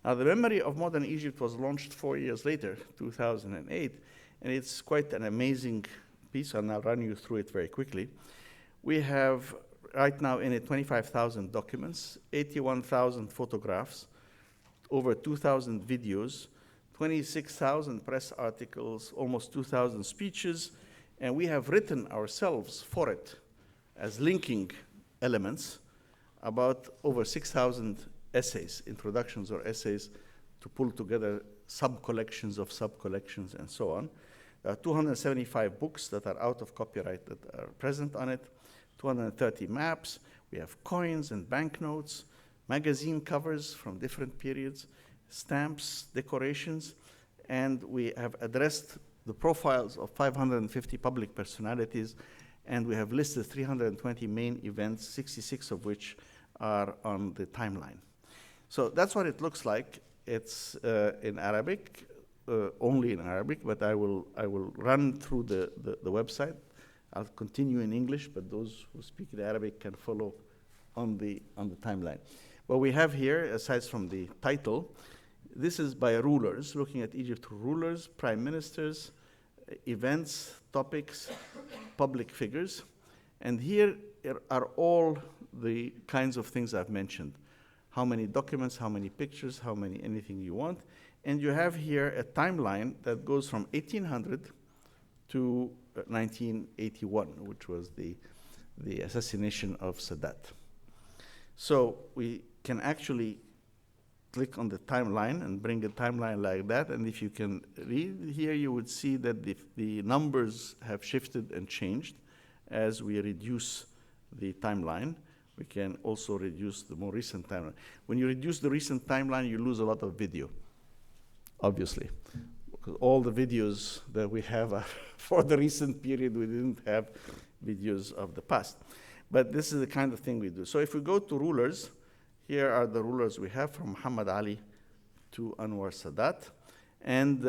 Now, the Memory of Modern Egypt was launched 4 years later, 2008, and it's quite an amazing piece, and I'll run you through it very quickly. We have right now in it 25,000 documents, 81,000 photographs, over 2,000 videos, 26,000 press articles, almost 2,000 speeches, and we have written ourselves for it as linking elements about over 6,000 essays, introductions or essays to pull together sub-collections of sub-collections and so on. There are 275 books that are out of copyright that are present on it, 230 maps. We have coins and banknotes, magazine covers from different periods, stamps, decorations, and we have addressed the profiles of 550 public personalities, and we have listed 320 main events, 66 of which are on the timeline. So that's what it looks like. It's in Arabic, only in Arabic, but I will run through the website. I'll continue in English, but those who speak in Arabic can follow on the timeline. What we have here, aside from the title, this is by rulers, looking at Egypt through rulers, prime ministers, events, topics, public figures. And here are all the kinds of things I've mentioned. How many documents, how many pictures, how many anything you want. And you have here a timeline that goes from 1800 to 1981, which was the assassination of Sadat. So we can actually click on the timeline and bring a timeline like that. And if you can read here, you would see that the numbers have shifted and changed as we reduce the timeline. We can also reduce the more recent timeline. When you reduce the recent timeline, you lose a lot of video, obviously. Because all the videos that we have are for the recent period. We didn't have videos of the past. But this is the kind of thing we do. So if we go to rulers, here are the rulers we have from Muhammad Ali to Anwar Sadat. And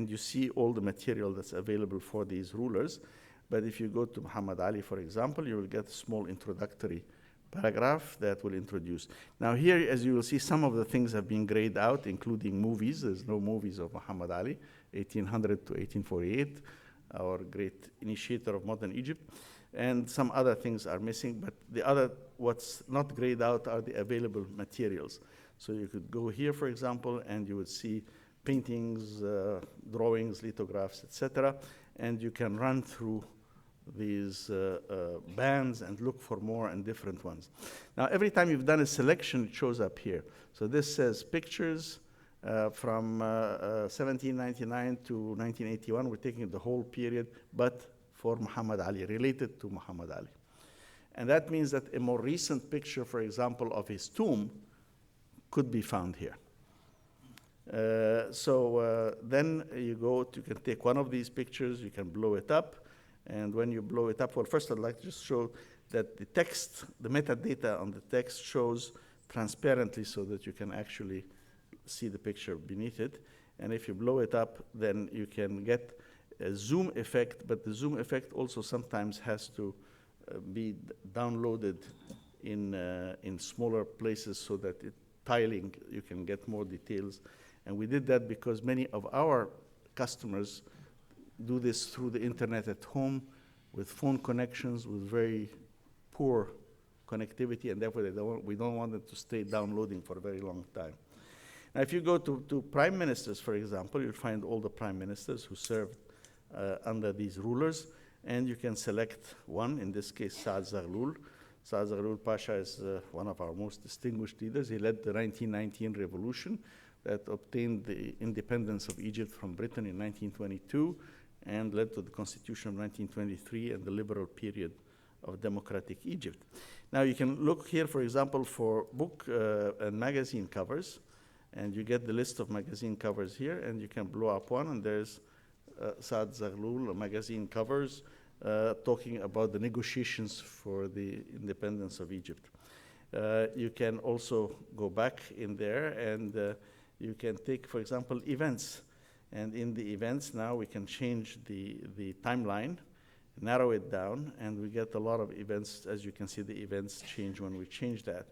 you see all the material that's available for these rulers. But if you go to Muhammad Ali, for example, you will get a small introductory paragraph that will introduce. Now here, as you will see, some of the things have been grayed out, including movies. There's no movies of Muhammad Ali, 1800 to 1848, our great initiator of modern Egypt. And some other things are missing, but what's not grayed out are the available materials. So you could go here, for example, and you would see paintings, drawings, lithographs, etc. And you can run through these bands and look for more and different ones. Now, every time you've done a selection, it shows up here. So this says pictures from 1799 to 1981. We're taking the whole period, but for Muhammad Ali, related to Muhammad Ali. And that means that a more recent picture, for example, of his tomb could be found here. Then you can take one of these pictures, you can blow it up, and when you blow it up, well, first I'd like to just show that the text, the metadata on the text shows transparently so that you can actually see the picture beneath it. And if you blow it up, then you can get a zoom effect, but the zoom effect also sometimes has to be downloaded in smaller places so that tiling, you can get more details. And we did that because many of our customers do this through the internet at home with phone connections with very poor connectivity, and therefore we don't want them to stay downloading for a very long time. Now, if you go to prime ministers, for example, you'll find all the prime ministers who served under these rulers, and you can select one, in this case, Saad Zaghloul. Saad Zaghloul Pasha is one of our most distinguished leaders. He led the 1919 revolution that obtained the independence of Egypt from Britain in 1922 and led to the constitution of 1923 and the liberal period of democratic Egypt. Now you can look here, for example, for book and magazine covers, and you get the list of magazine covers here, and you can blow up one, and there's Saad Zaghloul magazine covers talking about the negotiations for the independence of Egypt. You can also go back in there, and you can take, for example, events. And in the events now, we can change the timeline, narrow it down, and we get a lot of events. As you can see, the events change when we change that.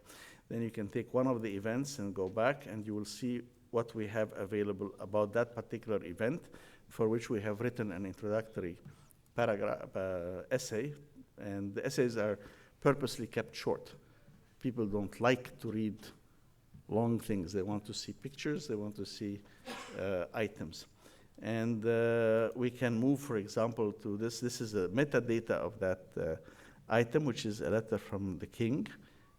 Then you can take one of the events and go back, and you will see what we have available about that particular event, for which we have written an introductory paragraph, essay, and the essays are purposely kept short. People don't like to read long things. They want to see pictures, they want to see items. And we can move, for example, to this. This is a metadata of that item, which is a letter from the king.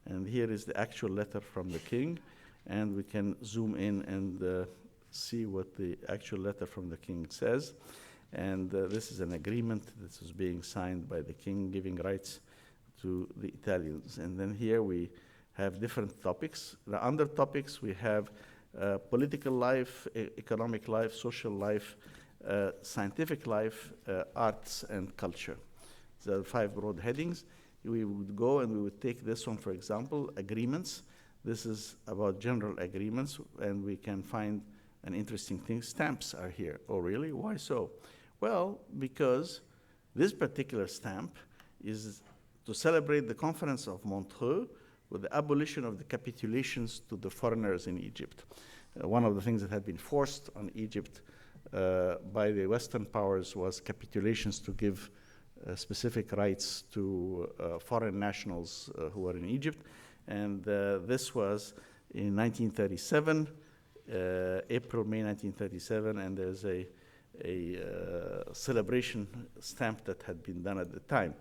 And here is the actual letter from the king. And we can zoom in and see what the actual letter from the king says. And this is an agreement that is being signed by the king, giving rights to the Italians. And then here we have different topics. The under topics, we have political life, economic life, social life, scientific life, arts, and culture. The 5 broad headings. We would go and we would take this one, for example, agreements. This is about general agreements, and we can find an interesting thing. Stamps are here. Oh, really? Why so? Well, because this particular stamp is to celebrate the Conference of Montreux with the abolition of the capitulations to the foreigners in Egypt. One of the things that had been forced on Egypt by the Western powers was capitulations to give specific rights to foreign nationals who were in Egypt. And this was in 1937, April, May 1937, and there's a celebration stamp that had been done at the time.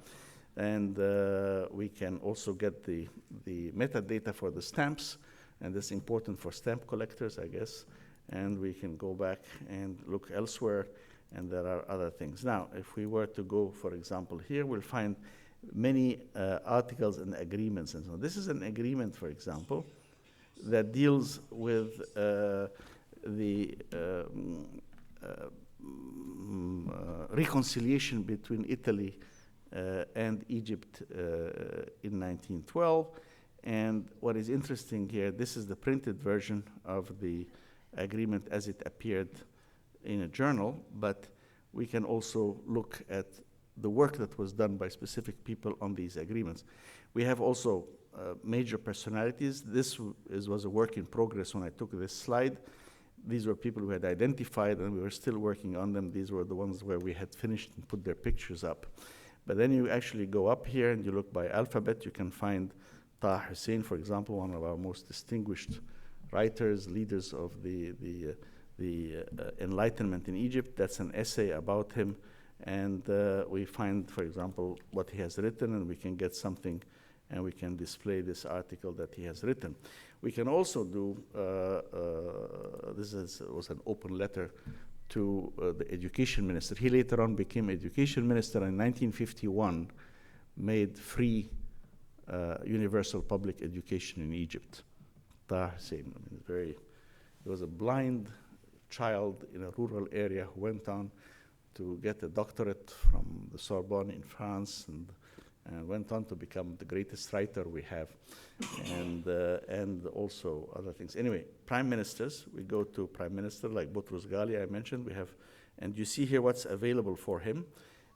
And we can also get the metadata for the stamps, and that's important for stamp collectors, I guess. And we can go back and look elsewhere, and there are other things. Now, if we were to go, for example, here, we'll find many articles and agreements and so on. This is an agreement, for example, that deals with the reconciliation between Italy and Egypt in 1912. And what is interesting here, this is the printed version of the agreement as it appeared in a journal, but we can also look at the work that was done by specific people on these agreements. We have also major personalities. This was a work in progress when I took this slide. These were people who had identified, and we were still working on them. These were the ones where we had finished and put their pictures up. But then you actually go up here and you look by alphabet. You can find Taha Hussein, for example, one of our most distinguished writers, leaders of the Enlightenment in Egypt. That's an essay about him. And we find, for example, what he has written, and we can get something, and we can display this article that he has written. We can also do, was an open letter to the education minister. He later on became education minister, and in 1951 made free universal public education in Egypt. Taha Hussein, he was a blind child in a rural area who went on to get a doctorate from the Sorbonne in France, and went on to become the greatest writer we have, and also other things. Anyway, prime ministers, we go to prime minister like Boutros Ghali, I mentioned, we have, and you see here what's available for him,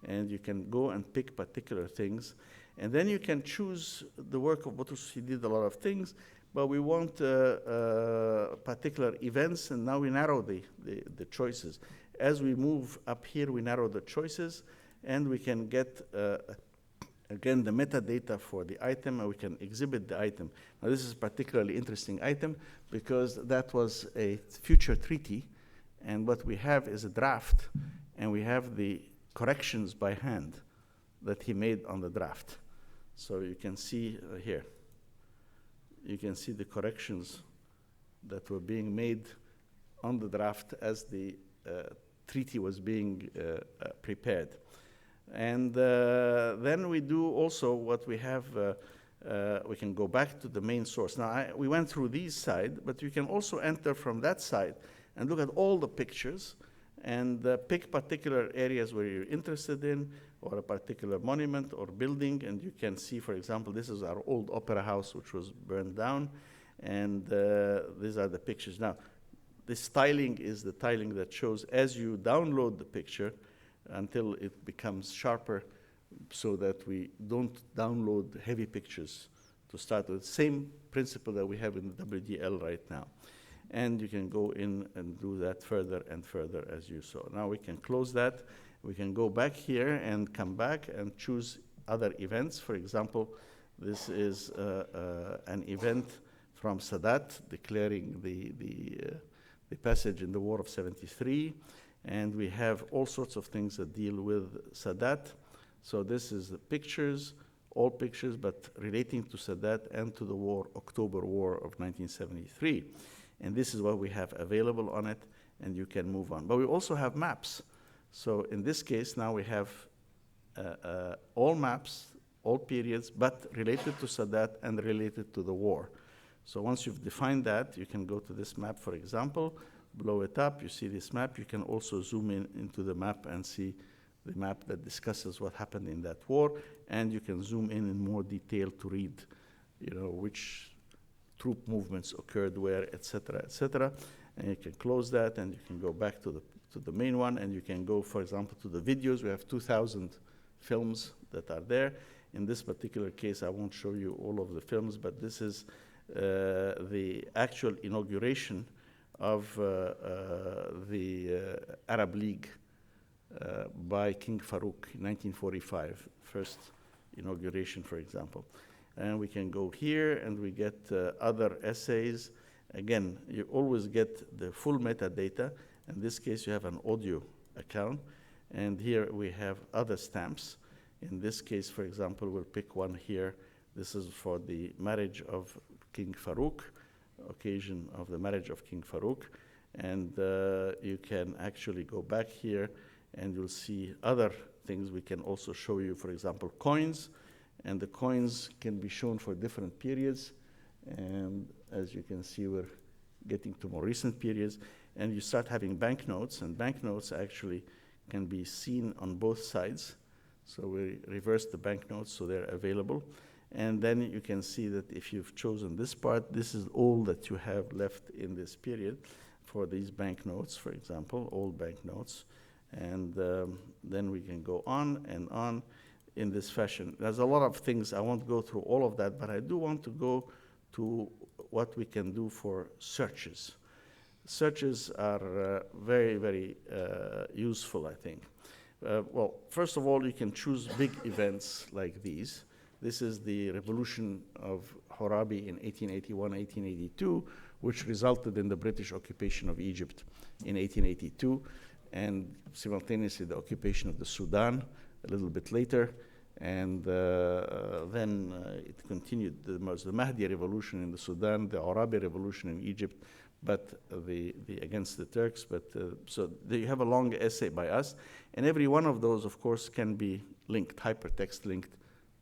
and you can go and pick particular things, and then you can choose the work of Boutros. He did a lot of things, but we want particular events, and now we narrow the choices. As we move up here, we narrow the choices, and we can get, again, the metadata for the item, and we can exhibit the item. Now, this is a particularly interesting item because that was a future treaty, and what we have is a draft, and we have the corrections by hand that he made on the draft. So you can see here, you can see the corrections that were being made on the draft as the treaty was being prepared. And then we do also what we have, we can go back to the main source. Now, we went through these side, but you can also enter from that side and look at all the pictures and pick particular areas where you're interested in, or a particular monument or building. And you can see, for example, this is our old opera house, which was burned down. And these are the pictures. Now, this tiling is the tiling that shows as you download the picture until it becomes sharper, so that we don't download heavy pictures to start with. Same principle that we have in the WDL right now. And you can go in and do that further and further as you saw. Now we can close that. We can go back here and come back and choose other events. For example, this is an event from Sadat declaring the passage in the War of 73. And we have all sorts of things that deal with Sadat. So this is the pictures, all pictures, but relating to Sadat and to the war, October War of 1973. And this is what we have available on it, and you can move on. But we also have maps. So in this case, now we have all maps, all periods, but related to Sadat and related to the war. So once you've defined that, you can go to this map, for example, blow it up, you see this map. You can also zoom in into the map and see the map that discusses what happened in that war, and you can zoom in more detail to read, which troop movements occurred where, et cetera, and you can close that, and you can go back to the main one, and you can go, for example, to the videos. We have 2,000 films that are there. In this particular case, I won't show you all of the films, but this is the actual inauguration of the Arab League by King Farouk in 1945, first inauguration, for example. And we can go here and we get other essays. Again, you always get the full metadata. In this case, you have an audio account. And here we have other stamps. In this case, for example, we'll pick one here. This is for the marriage of King Farouk, occasion of the marriage of King Farouk. And you can actually go back here and you'll see other things. We can also show you, for example, coins. And the coins can be shown for different periods. And as you can see, we're getting to more recent periods. And you start having banknotes, and banknotes actually can be seen on both sides. So we reverse the banknotes so they're available. And then you can see that if you've chosen this part, this is all that you have left in this period for these banknotes, for example, old banknotes. And then we can go on and on in this fashion. There's a lot of things. I won't go through all of that, but I do want to go to what we can do for searches. Searches are very, very useful, I think. Well, first of all, you can choose big events like these. This is the revolution of Horabi in 1881-1882, which resulted in the British occupation of Egypt in 1882, and simultaneously the occupation of the Sudan a little bit later. And then it continued. There was the Mahdi revolution in the Sudan, the Horabi revolution in Egypt, but the against the Turks. But so you have a long essay by us, and every one of those, of course, can be linked, hypertext linked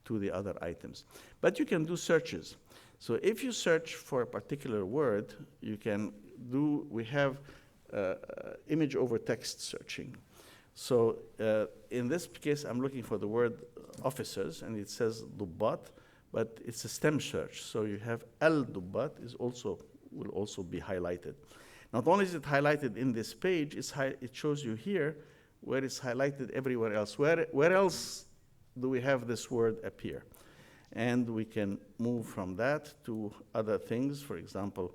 to the other items. But you can do searches. So if you search for a particular word, you can do. We have image over text searching. So in this case, I'm looking for the word officers, and it says Dubbat, but it's a stem search. So you have al-Dubbat will also be highlighted. Not only is it highlighted in this page, it shows you here where it's highlighted everywhere else. Where else do we have this word appear? And we can move from that to other things. For example,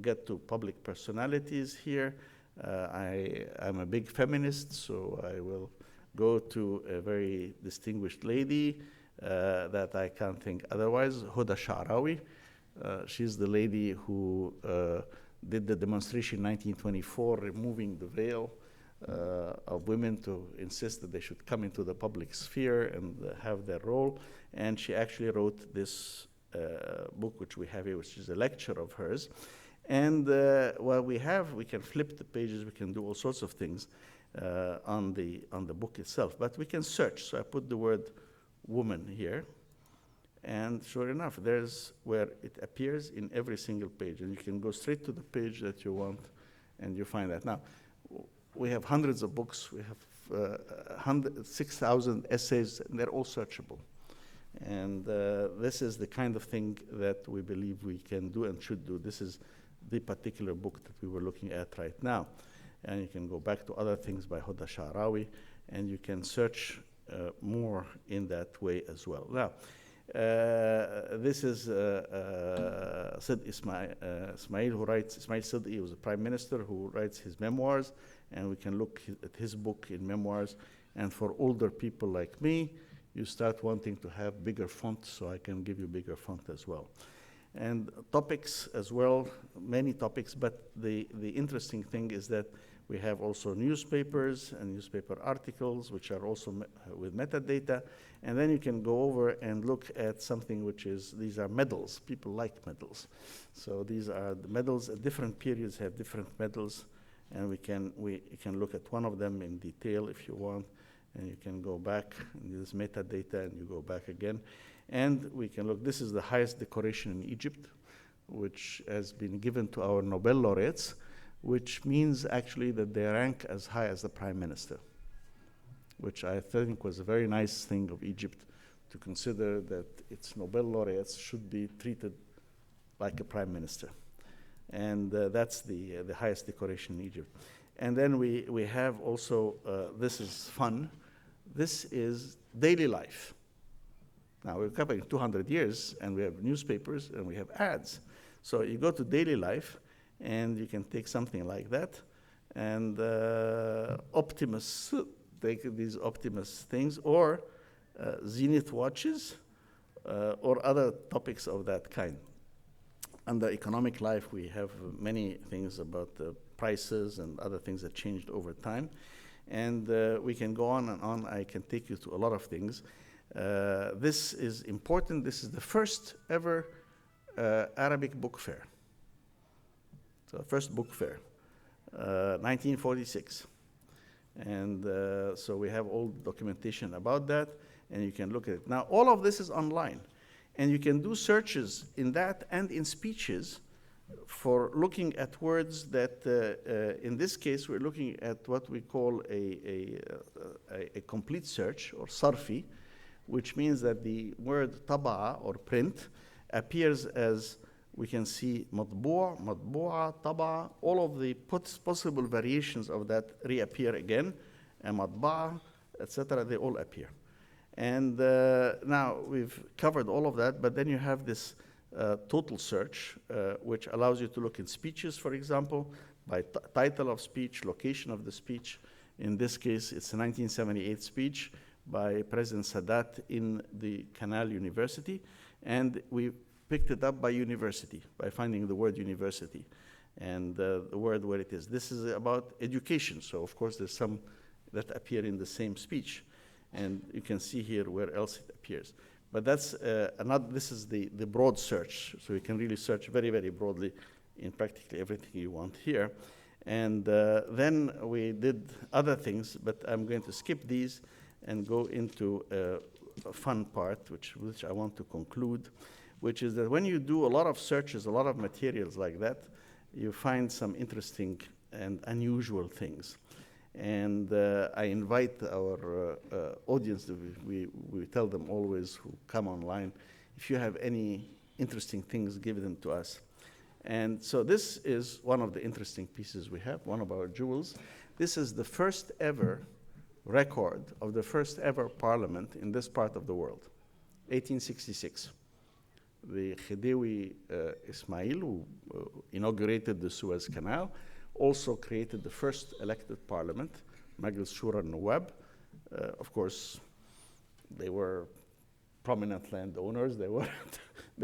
get to public personalities here. I'm a big feminist, so I will go to a very distinguished lady that I can't think otherwise, Huda Sha'rawi. She's the lady who did the demonstration in 1924, removing the veil of women to insist that they should come into the public sphere and have their role. And she actually wrote this book, which we have here, which is a lecture of hers. And what we can flip the pages, we can do all sorts of things on the book itself. But we can search. So I put the word woman here. And sure enough, there's where it appears in every single page. And you can go straight to the page that you want, and you find that. Now, we have hundreds of books. We have 6,000 essays, and they're all searchable. And this is the kind of thing that we believe we can do and should do. This is the particular book that we were looking at right now. And you can go back to other things by Huda Sha'rawi, and you can search more in that way as well. Now, This is Sid Ismail, who writes, Ismail Siddi, who was a prime minister, who writes his memoirs, and we can look at his book in memoirs. And for older people like me, you start wanting to have bigger font, so I can give you bigger font as well. And topics as well, many topics, but the interesting thing is that we have also newspapers and newspaper articles, which are also with metadata. And then you can go over and look at something which is, these are medals. People like medals. So these are the medals at different periods have different medals. And we can look at one of them in detail if you want. And you can go back, and this metadata, and you go back again. And we can look, this is the highest decoration in Egypt, which has been given to our Nobel laureates, which means actually that they rank as high as the prime minister, which I think was a very nice thing of Egypt to consider that its Nobel laureates should be treated like a prime minister. And that's the highest decoration in Egypt. And then we have also, this is fun, this is daily life. Now we're covering 200 years, and we have newspapers, and we have ads. So you go to daily life, and you can take something like that, and Optimus, take these Optimus things, or Zenith watches, or other topics of that kind. Under economic life, we have many things about the prices and other things that changed over time. And we can go on and on. I can take you to a lot of things. This is important. This is the first ever Arabic book fair. So first book fair, 1946. And so we have all documentation about that, and you can look at it. Now, all of this is online, and you can do searches in that and in speeches for looking at words that, in this case, we're looking at what we call a complete search, or sarfi, which means that the word taba'a, or print, appears as, we can see matbu'a, matbu'a, taba'a, all of the possible variations of that reappear again, and matba'a, etc., they all appear. And now we've covered all of that, but then you have this total search, which allows you to look in speeches, for example, by title of speech, location of the speech. In this case, it's a 1978 speech by President Sadat in the Canal University, and we picked it up by university, by finding the word university, and the word where it is. This is about education, so of course there's some that appear in the same speech, and you can see here where else it appears. But that's this is the broad search, so you can really search very, very broadly in practically everything you want here. And then we did other things, but I'm going to skip these and go into a fun part, which I want to conclude, which is that when you do a lot of searches, a lot of materials like that, you find some interesting and unusual things. And I invite our audience, we tell them always who come online, if you have any interesting things, give them to us. And so this is one of the interesting pieces we have, one of our jewels. This is the first ever record of the first ever parliament in this part of the world, 1866. The Khidewi Ismail, who inaugurated the Suez Canal, also created the first elected parliament, Majlis Shura al-Nawab. Of course, they were prominent landowners. They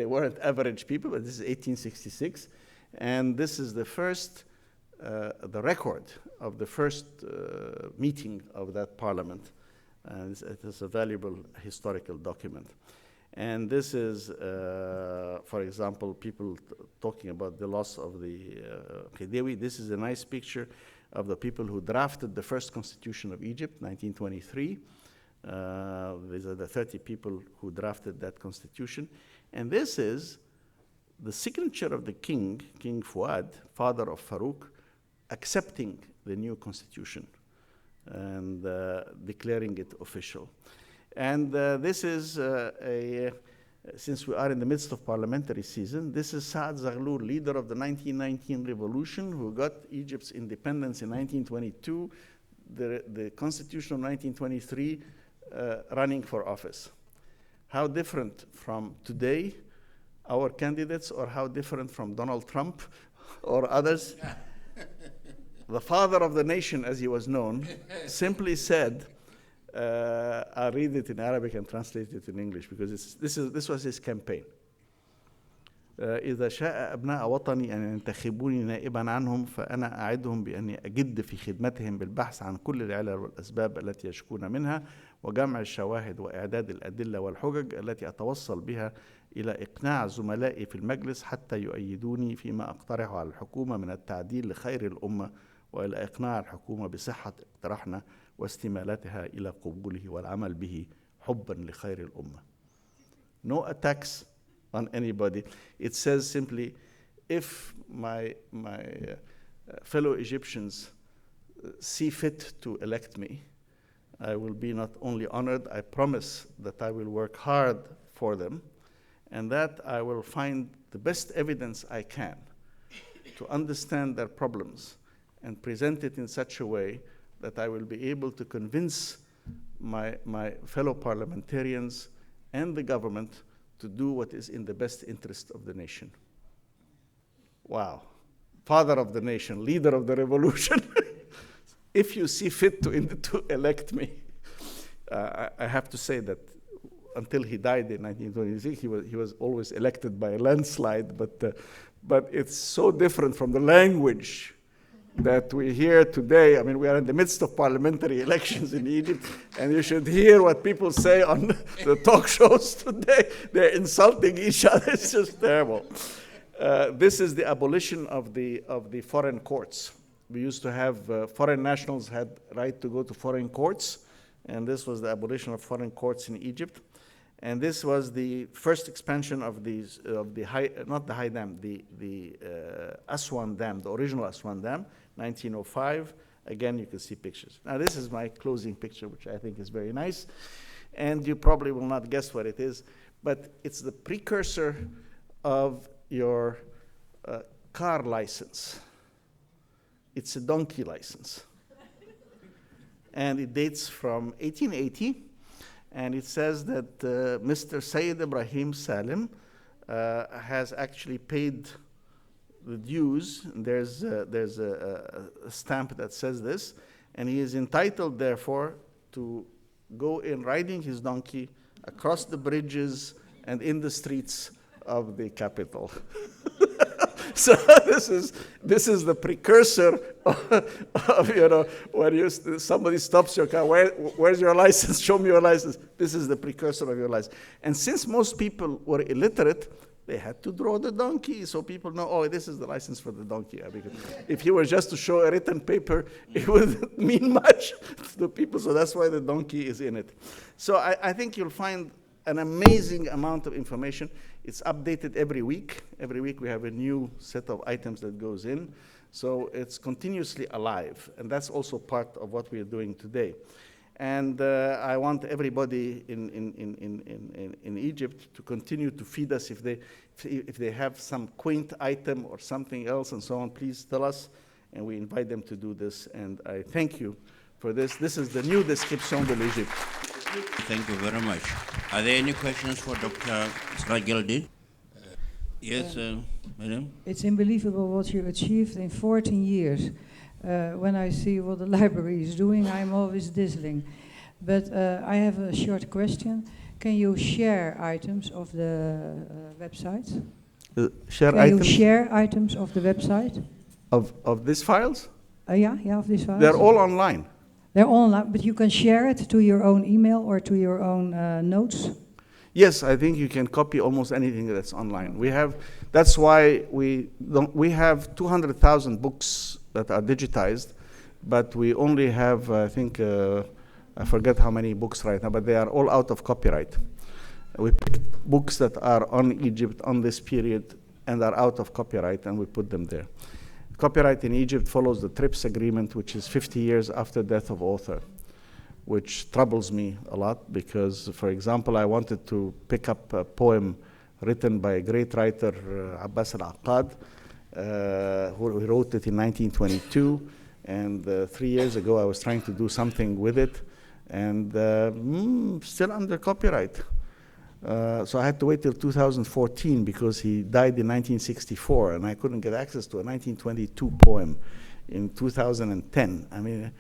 weren't average people, but this is 1866. And this is the first, the record of the first meeting of that parliament. And it is a valuable historical document. And this is, for example, people talking about the loss of the Khidewi. This is a nice picture of the people who drafted the first constitution of Egypt, 1923. These are the 30 people who drafted that constitution. And this is the signature of the king, King Fuad, father of Farouk, accepting the new constitution and declaring it official. And this is since we are in the midst of parliamentary season, this is Saad Zaghloul, leader of the 1919 revolution, who got Egypt's independence in 1922, the Constitution of 1923, running for office. how different from today, our candidates, or how different from Donald Trump or others. The father of the nation, as he was known, simply said, I'll read it in Arabic and translate it in English, because this was his campaign. إذا شاء أبناء وطني أن ينتخبوني نائبا عنهم فأنا أعدهم بأني أجد في خدمتهم بالبحث عن كل العلل والأسباب التي يشكون منها وجمع الشواهد وإعداد الأدلة والحجج التي أتوصل بها إلى إقناع زملائي في المجلس حتى يؤيدوني فيما أقترح على الحكومة من التعديل لخير الأمة وإلى إقناع الحكومة بصحة اقتراحنا واستمالتها إلى قبوله والعمل به حبا لخير الأمة. No attacks on anybody. It says simply, if my fellow Egyptians see fit to elect me, I will be not only honored, I promise that I will work hard for them, and that I will find the best evidence I can to understand their problems and present it in such a way that I will be able to convince my fellow parliamentarians and the government to do what is in the best interest of the nation. Wow. Father of the nation, leader of the revolution. If you see fit to elect me, I have to say that until he died in 1926, he was always elected by a landslide, but it's so different from the language that we hear today. I mean, we are in the midst of parliamentary elections in Egypt, and you should hear what people say on the talk shows today. They're insulting each other. It's just terrible. This is the abolition of the foreign courts. We used to have foreign nationals had right to go to foreign courts, and this was the abolition of foreign courts in Egypt. And this was the first expansion of the Aswan Dam, the original Aswan Dam, 1905. Again, you can see pictures. Now, this is my closing picture, which I think is very nice. And you probably will not guess what it is, but it's the precursor of your car license. It's a donkey license. And it dates from 1880. And it says that Mr. Sayyid Ibrahim Salim has actually paid the dues. There's a stamp that says this, and he is entitled, therefore, to go in riding his donkey across the bridges and in the streets of the capital. So this is the precursor of when somebody stops your car. Where's your license? Show me your license. This is the precursor of your license. And since most people were illiterate, they had to draw the donkey so people know, oh, this is the license for the donkey. Because if he were just to show a written paper, it wouldn't mean much to the people. So that's why the donkey is in it. So I think you'll find an amazing amount of information. It's updated every week. Every week we have a new set of items that goes in. So it's continuously alive. And that's also part of what we are doing today. And I want everybody in Egypt to continue to feed us. If they have some quaint item or something else and so on, please tell us. And we invite them to do this. And I thank you for this. This is the new description de l'Egypte. Thank you very much. Are there any questions for Dr. Sragildi? Yes, madam? It's unbelievable what you achieved in 14 years. When I see what the library is doing, I'm always dazzling. But I have a short question. Can you share items of the website? Can you share items of the website? Of these files? Yeah, of these files. They're all online. They're online, but you can share it to your own email or to your own notes? Yes, I think you can copy almost anything that's online. That's why we have 200,000 books that are digitized, but we only have, I think, I forget how many books right now, but they are all out of copyright. We picked books that are on Egypt on this period and are out of copyright, and we put them there. Copyright in Egypt follows the TRIPS agreement, which is 50 years after death of author, which troubles me a lot because, for example, I wanted to pick up a poem written by a great writer, Abbas al-Aqad, who wrote it in 1922, and 3 years ago I was trying to do something with it, and still under copyright. So I had to wait till 2014 because he died in 1964, and I couldn't get access to a 1922 poem in 2010. I mean,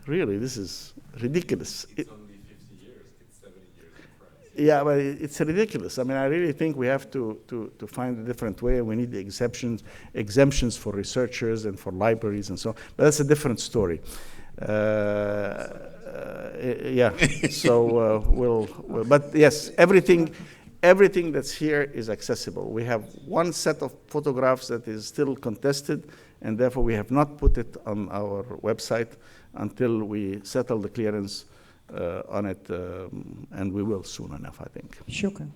really, this is ridiculous. It's only 50 years, it's 70 years in France. Yeah, but it's ridiculous. I mean, I really think we have to find a different way, and we need the exemptions for researchers and for libraries and so on. But that's a different story. Yeah, so but yes, everything that's here is accessible. We have one set of photographs that is still contested, and therefore we have not put it on our website until we settle the clearance on it, and we will soon enough, I think. Shukran.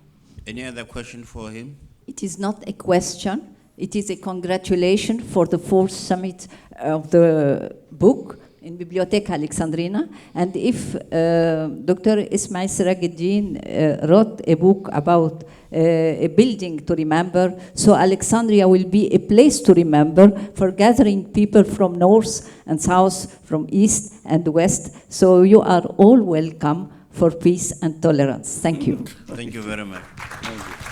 Any other question for him? It is not a question. It is a congratulation for the fourth summit of the book in Bibliotheca Alexandrina. And if Dr. Ismail Sirajuddin wrote a book about a building to remember, so Alexandria will be a place to remember for gathering people from north and south, from east and west. So you are all welcome for peace and tolerance. Thank you. Thank you very much. Thank you.